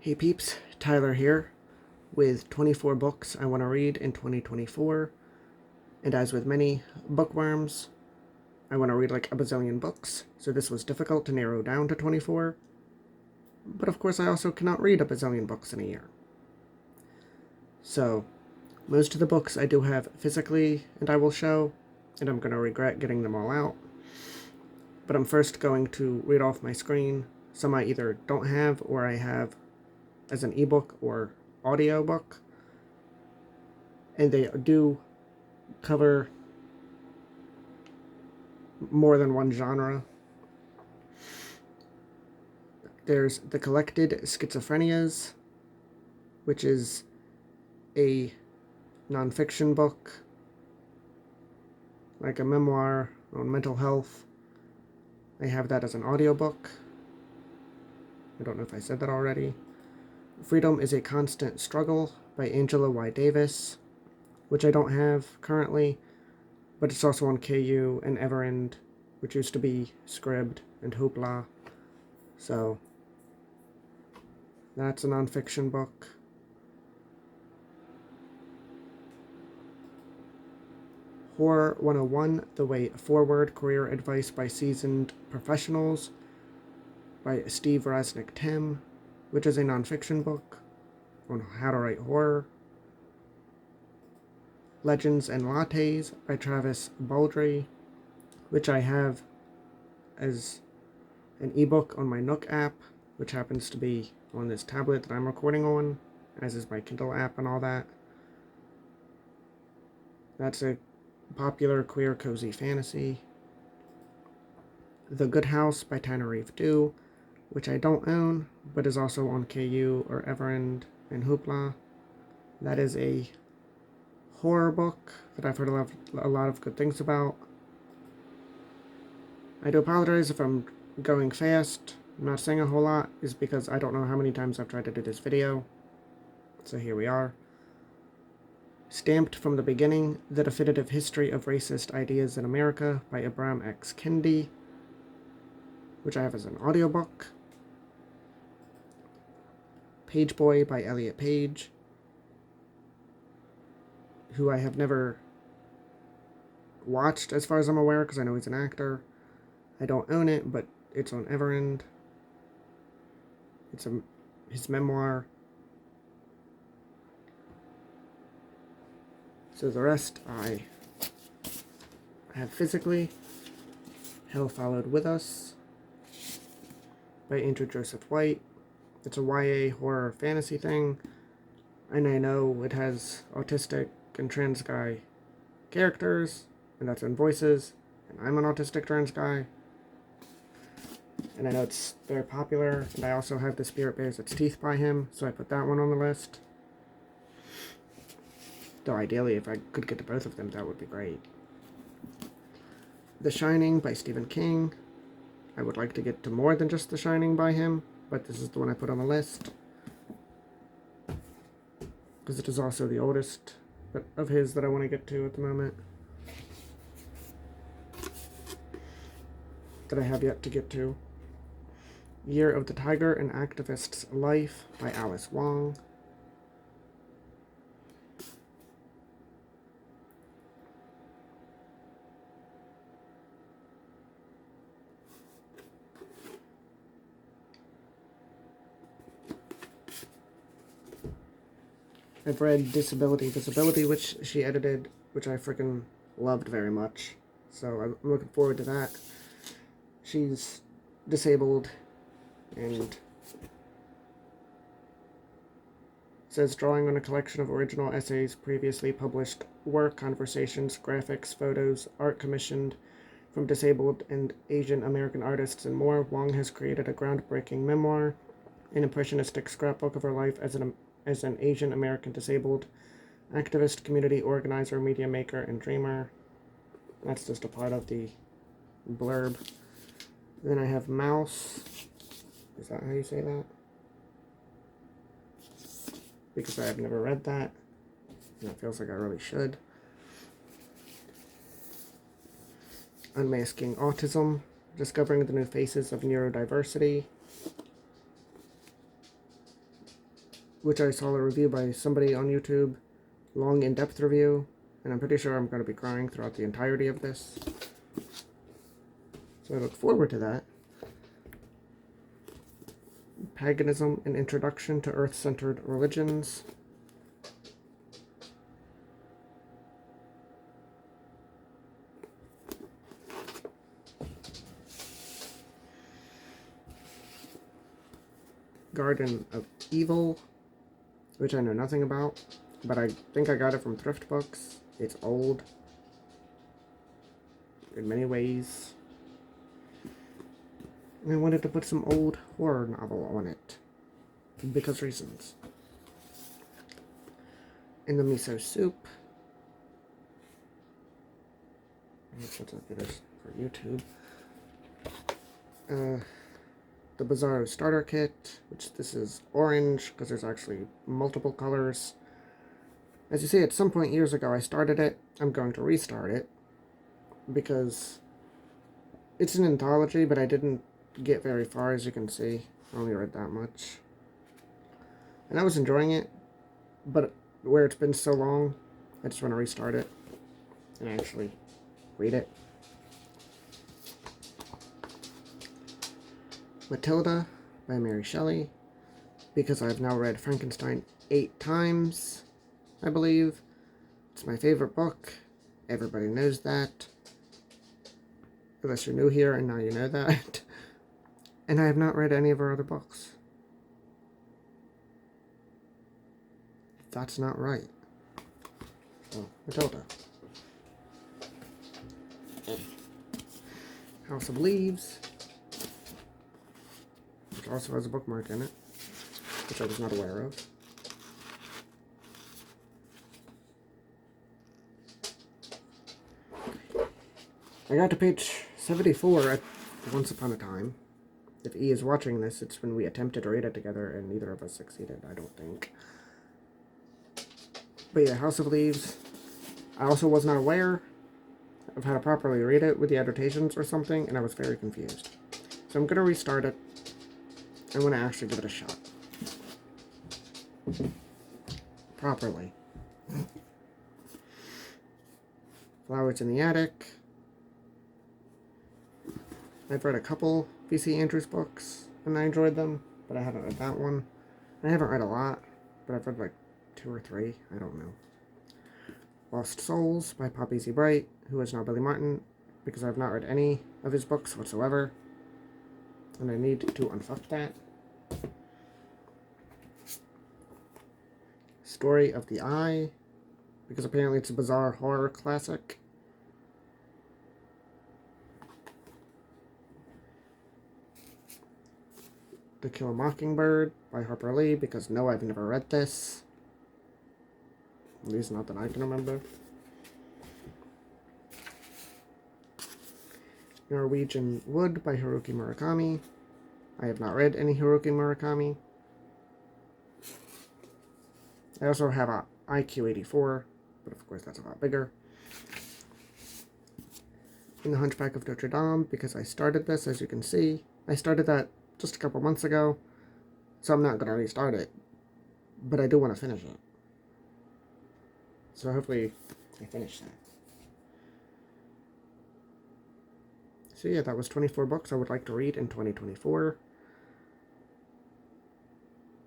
Hey peeps, Tyler here with 24 books I want to read in 2024. And as with many bookworms, I want to read like a bazillion books, so this was difficult to narrow down to 24. But of course I also cannot read a bazillion books in a year. So, most of the books I do have physically and I will show, and I'm going to regret getting them all out. But I'm first going to read off my screen. Some I either don't have or I have as an ebook or audiobook, and they do cover more than one genre. There's The Collected Schizophrenias, which is a nonfiction book, like a memoir on mental health. I have that as an audiobook. I don't know if I said that already. Freedom is a Constant Struggle by Angela Y. Davis, which I don't have currently, but it's also on KU and Everend, which used to be Scribd and Hoopla. So that's a nonfiction book. Horror 101, The Way Forward, Career Advice by Seasoned Professionals by Steve Rasnick Tim, which is a nonfiction book on how to write horror. Legends and Lattes by Travis Baldry, which I have as an ebook on my Nook app, which happens to be on this tablet that I'm recording on, as is my Kindle app and all that. That's a popular queer cozy fantasy. The Good House by Tannereve Dew, which I don't own, but is also on KU or Everend and Hoopla. That is a horror book that I've heard a lot of good things about. I do apologize if I'm going fast. I'm not saying a whole lot, is because I don't know how many times I've tried to do this video. So here we are. Stamped from the Beginning, The Definitive History of Racist Ideas in America by Ibram X. Kendi, which I have as an audiobook. Page Boy by Elliot Page, who I have never watched as far as I'm aware, because I know he's an actor. I don't own it, but it's on Everend. It's his memoir. So the rest I have physically. Hell Followed With Us by Andrew Joseph White. It's a YA horror fantasy thing, and I know it has autistic and trans guy characters, and that's in voices, and I'm an autistic trans guy, and I know it's very popular, and I also have The Spirit Bears Its Teeth by him, so I put that one on the list. Though ideally, if I could get to both of them, that would be great. The Shining by Stephen King. I would like to get to more than just The Shining by him, but this is the one I put on the list, because it is also the oldest of his that I want to get to at the moment, that I have yet to get to. Year of the Tiger, An Activist's Life by Alice Wong. I've read Disability Visibility, which she edited, which I freaking loved very much. So I'm looking forward to that. She's disabled and says, drawing on a collection of original essays, previously published work, conversations, graphics, photos, art commissioned from disabled and Asian American artists and more, Wong has created a groundbreaking memoir, an impressionistic scrapbook of her life as an Asian American disabled activist, community organizer, media maker, and dreamer. That's just a part of the blurb. Then I have Mouse. Is that how you say that? Because I have never read that, and it feels like I really should. Unmasking Autism, Discovering the New Faces of Neurodiversity which I saw a review by somebody on YouTube, long in-depth review, and I'm pretty sure I'm going to be crying throughout the entirety of this. So I look forward to that. Paganism: An Introduction to Earth-Centered Religions. Garden of Evil, which I know nothing about, but I think I got it from Thrift Books. It's old in many ways. And I wanted to put some old horror novel on it, because reasons. In the Miso Soup. What's up for this for YouTube? The Bizarro Starter Kit, which this is orange, because there's actually multiple colors. As you see, at some point years ago I started it. I'm going to restart it, because it's an anthology, but I didn't get very far, as you can see. I only read that much. And I was enjoying it, but where it's been so long, I just want to restart it and actually read it. Matilda by Mary Shelley, because I've now read Frankenstein 8 times, I believe. It's my favorite book. Everybody knows that. Unless you're new here and now you know that. And I have not read any of her other books. That's not right. Oh, Matilda. House of Leaves, which also has a bookmark in it, which I was not aware of. I got to page 74 at Once Upon a Time. If E is watching this, it's when we attempted to read it together and neither of us succeeded, I don't think. But yeah, House of Leaves. I also was not aware of how to properly read it with the annotations or something, and I was very confused. So I'm going to restart it. I'm going to actually give it a shot. Properly. Flowers in the Attic. I've read a couple V.C. Andrews books, and I enjoyed them, but I haven't read that one. I haven't read a lot, but I've read like 2 or 3, I don't know. Lost Souls by Poppy Z. Bright, who is now Billy Martin, because I've not read any of his books whatsoever, and I need to unfuck that. Story of the Eye, because apparently it's a bizarre horror classic. To Kill a Mockingbird by Harper Lee, because no, I've never read this. At least not that I can remember. Norwegian Wood by Haruki Murakami. I have not read any Haruki Murakami. I also have a IQ-84, but of course that's a lot bigger. In the Hunchback of Notre Dame, because I started this, as you can see. I started that just a couple months ago, so I'm not going to restart it, but I do want to finish it. So hopefully I finish that. So yeah, that was 24 books I would like to read in 2024.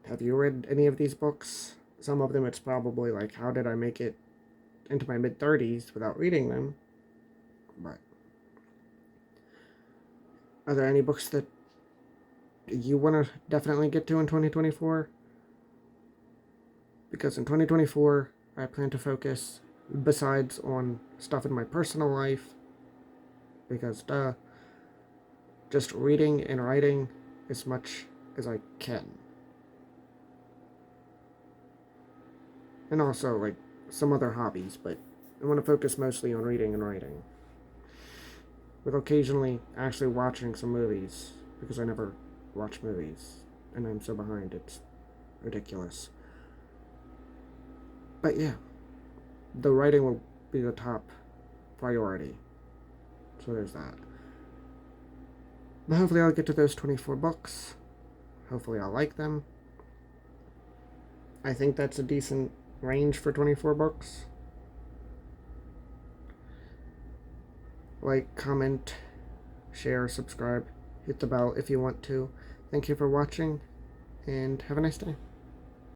Have you read any of these books? Some of them it's probably like, how did I make it into my mid-30s without reading them? But are there any books that you want to definitely get to in 2024? Because in 2024, I plan to focus, besides on stuff in my personal life, because just reading and writing as much as I can. And also, like, some other hobbies, but I want to focus mostly on reading and writing. With occasionally actually watching some movies, because I never watch movies, and I'm so behind, it's ridiculous. But yeah, the writing will be the top priority. So there's that. But hopefully I'll get to those 24 books. Hopefully I'll like them. I think that's a decent range for 24 books. Like, comment, share, subscribe, hit the bell if you want to. Thank you for watching, and have a nice day.